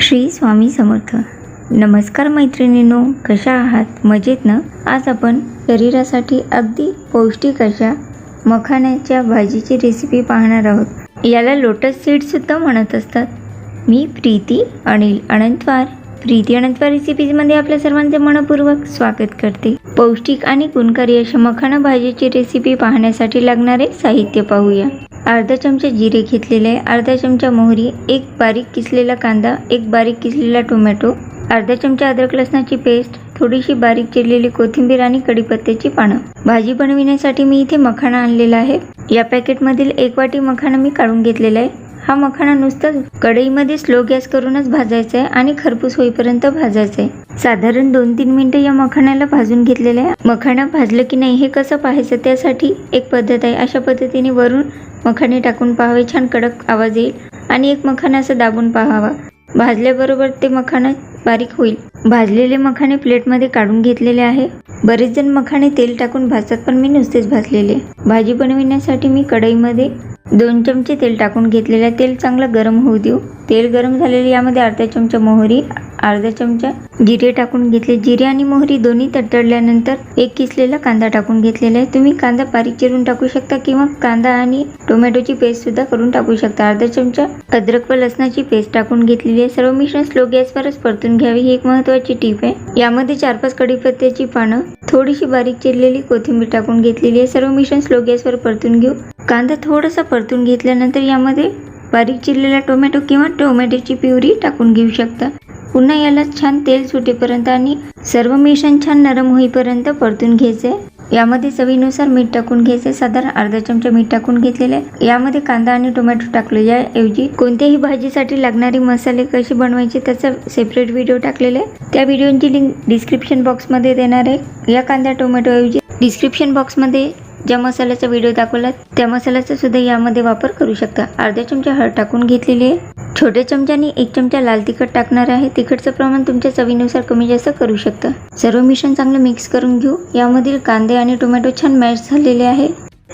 श्री स्वामी समर्थ। नमस्कार मैत्रिणींनो, कशा आहात? मजेत ना? आज आपण शरीरासाठी अगदी पौष्टिक अशा मखाण्याच्या भाजीची रेसिपी पाहणार आहोत। याला लोटस सीड सुद्धा म्हणत असतात। मी प्रीती अनंतवार रेसिपीजमध्ये आपल्या सर्वांचे मनपूर्वक स्वागत करते। पौष्टिक आणि गुणकारी अशा मखाना भाजीची रेसिपी पाहण्यासाठी लागणारे साहित्य पाहूया। अर्धा चमचा जिरे घेतलेले, अर्धा चमचा मोहरी, एक बारीक किसलेला कांदा, एक बारीक किसलेला टोमॅटो, अर्धा चमचा अद्रक लसणाची पेस्ट, थोडीशी बारीक चिरलेली कोथिंबीर आणि कढीपत्त्याची पानं। भाजी बनविण्यासाठी मी इथे मखाना आणलेला आहे। या पॅकेटमधील 1 वाटी मखाना मी काढून घेतलेला आहे। हा मखाना नुसता कढईमध्ये स्लो गॅस करूनच भाजायचा आहे आणि खरपूस होईपर्यंत भाजायचा आहे। साधारण 2-3 मिनिटं या मखाण्याला भाजून घेतलेलं आहे। मखाना भाजलं की नाही हे कसं पाहायचं, त्यासाठी एक पद्धत आहे। अशा पद्धतीने वरून मखाने टाकून पाहावे, छान कडक आवाज येईल आणि एक मखाना असं दाबून पाहावा। भाजल्याबरोबर ते मखाना बारीक होईल। भाजलेले मखाने प्लेटमध्ये काढून घेतलेले आहे। बरेच जण मखाने तेल टाकून भाजतात, पण मी नुसतेच भाजलेले। भाजी बनविण्यासाठी मी कढईमध्ये 2 चमचे तेल टाकून घेतलेले आहे। तेल चांगलं गरम होऊ देऊ। तेल गरम झालेले यामध्ये अर्धा चमचा मोहरी, अर्धा चमचा जिरे टाकून घेतले। जिरे आणि मोहरी दोन्ही तडतडल्यानंतर एक किसलेला कांदा टाकून घेतलेला आहे। तुम्ही कांदा बारीक चिरून टाकू शकता किंवा कांदा आणि टोमॅटोची पेस्ट सुद्धा करून टाकू शकता। अर्धा चमचा अद्रक व लसणाची पेस्ट टाकून घेतलेली आहे। सर्व मिश्रण स्लो गॅसवरच परतून घ्यावे, ही एक महत्त्वाची टिप आहे। यामध्ये 4-5 कढीपत्त्याची पानं, थोडीशी बारीक चिरलेली कोथिंबीर टाकून घेतलेली आहे। सर्व मिश्रण स्लो गॅसवर परतून घेऊ। कांदा थोडासा परतून घेतल्यानंतर यामध्ये बारीक चिरलेला टोमॅटो किंवा टोमॅटोची प्युरी टाकून घेऊ शकता। पुन्हा याला छान तेल सुटेपर्यंत आणि सर्व मिश्रण छान नरम होईपर्यंत परतून घ्यायचे। यामध्ये चवीनुसार मीठ टाकून घ्यायचे। साधारण अर्धा चमचा मीठ टाकून घेतलेले आहे। यामध्ये कांदा आणि टोमॅटो टाकले। याऐवजी कोणत्याही भाजीसाठी लागणारे मसाले कसे बनवायचे त्याचा सेपरेट व्हिडिओ टाकलेला आहे। त्या व्हिडिओची लिंक डिस्क्रिप्शन बॉक्समध्ये देणार आहे। या कांदा टोमॅटो ऐवजी डिस्क्रिप्शन बॉक्समध्ये ज्या मसाल्याचा व्हिडिओ दाखवला त्या मसाल्याचा सुद्धा यामध्ये वापर करू शकता। अर्धा चमचा हळद टाकून घेतलेली आहे। छोट्या चमच्याने 1 चमचा लाल तिखट टाकणार आहे। तिखटचं प्रमाण तुमच्या चवीनुसार कमी जास्त करू शकता। सर्व मिश्रण चांगलं मिक्स करून घेऊ। यामधील कांदे आणि टोमॅटो छान मॅश झालेले आहे।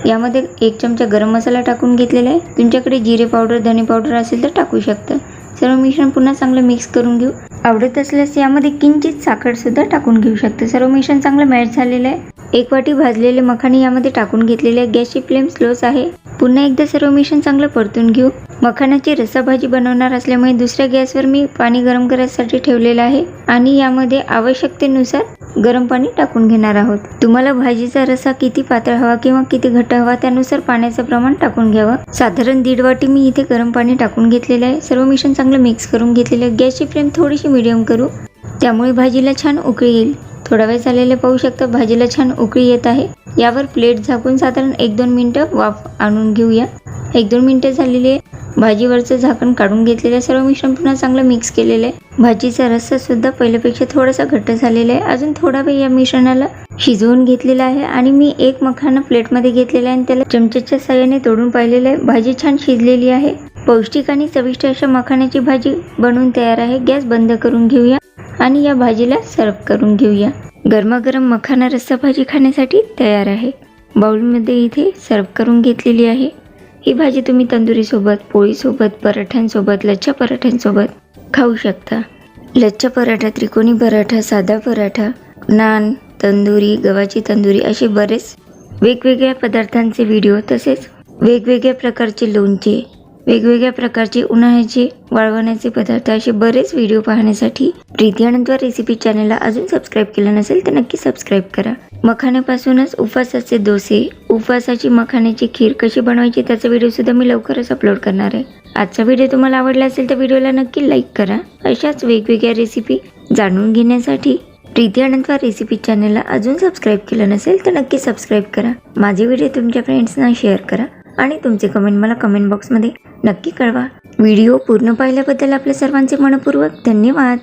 यामध्ये 1 चमचा गरम मसाला टाकून घेतलेला आहे। तुमच्याकडे जिरे पावडर, धने पावडर असेल तर टाकू शकता। सर्व मिश्रण पुन्हा चांगलं मिक्स करून घेऊ। आवडत असल्यास यामध्ये किंचित साखर सुद्धा टाकून घेऊ शकता। सर्व मिश्रण चांगलं मॅश झालेलं आहे। 1 वाटी भाजलेले मखाने यामध्ये टाकून घेतलेले आहे। गॅसची फ्लेम स्लोच आहे। पुन्हा एकदा सर्व मिश्रण चांगलं परतून घेऊ। मखानाची रस्सा भाजी बनवणार असल्यामुळे दुसऱ्या गॅसवर मी पाणी गरम करायसाठी ठेवलेलं आहे आणि यामध्ये आवश्यकतेनुसार गरम पाणी टाकून घेणार आहोत। तुम्हाला भाजीचा रस्सा किती पातळ हवा किंवा किती घट्ट हवा त्यानुसार पाण्याचं प्रमाण टाकून घ्यावं। साधारण 1.5 वाटी मी इथे गरम पाणी टाकून घेतलेलं आहे। सर्व मिश्रण चांगलं मिक्स करून घेतलेलं आहे। गॅसची फ्लेम थोडीशी मीडियम करू, त्यामुळे भाजीला छान उकळी येईल। थोडा वेळ झालेले पाहू शकता, भाजीला छान उकळी येत आहे। यावर प्लेट झाकून साधारण 1-2 मिनिटं वाफ आणून घेऊया। 1-2 मिनिटं झालेली आहे। भाजीवरचं झाकण काढून घेतलेलं आहे। सर्व मिश्रण पुन्हा चांगलं मिक्स केलेलं आहे। भाजीचा रस्सा सुद्धा पहिल्यापेक्षा थोडासा घट्ट झालेला आहे। अजून थोडा वेळ या मिश्रणाला शिजवून घेतलेला आहे आणि मी एक मखाना प्लेटमध्ये घेतलेला आहे आणि त्याला चमच्याच्या साहाय्याने तोडून पाहिलेलं आहे। भाजी छान शिजलेली आहे। पौष्टिक आणि चविष्ट अशा मखाण्याची भाजी बनवून तयार आहे। गॅस बंद करून घेऊया आणि या भाजीला सर्व करून घेऊया। गरमागरम मखाना रस्सा भाजी खाण्यासाठी तयार आहे। बाउलमध्ये इथे सर्व करून घेतलेली आहे। ही भाजी तुम्ही तंदुरीसोबत, पोळीसोबत, पराठ्यांसोबत, लच्छा पराठ्यांसोबत खाऊ शकता। लच्छा पराठा, त्रिकोणी पराठा, साधा पराठा, नान, तंदुरी, गव्हाची तंदुरी असे बरेच वेगवेगळ्या पदार्थांचे व्हिडिओ, तसेच वेगवेगळ्या प्रकारचे लोणचे, वेगवेगळ्या प्रकारचे उन्हाळ्याचे वाळवण्याचे पदार्थ असे बरेच व्हिडिओ पाहण्यासाठी प्रीती अनंतवार रेसिपी चॅनलला अजून सबस्क्राईब केलं नसेल तर नक्की सबस्क्राईब करा। मखाण्यापासूनच उपवासाचे डोसे, उपवासाची मखाण्याची खीर कशी बनवायची त्याचा व्हिडिओ सुद्धा मी लवकरच अपलोड करणार आहे। आजचा व्हिडिओ तुम्हाला आवडला असेल तर व्हिडिओला नक्की लाईक करा। अशाच वेगवेगळ्या रेसिपी जाणून घेण्यासाठी प्रीती अनंतवार रेसिपी चॅनलला अजून सबस्क्राईब केलं नसेल तर नक्की सबस्क्राईब करा। माझे व्हिडिओ तुमच्या फ्रेंड्सना शेअर करा आणि तुमचे कमेंट मला कमेंट बॉक्समध्ये नक्की कळवा। व्हिडिओ पूर्ण पाहिल्याबद्दल आपल्या सर्वांचे मनपूर्वक धन्यवाद।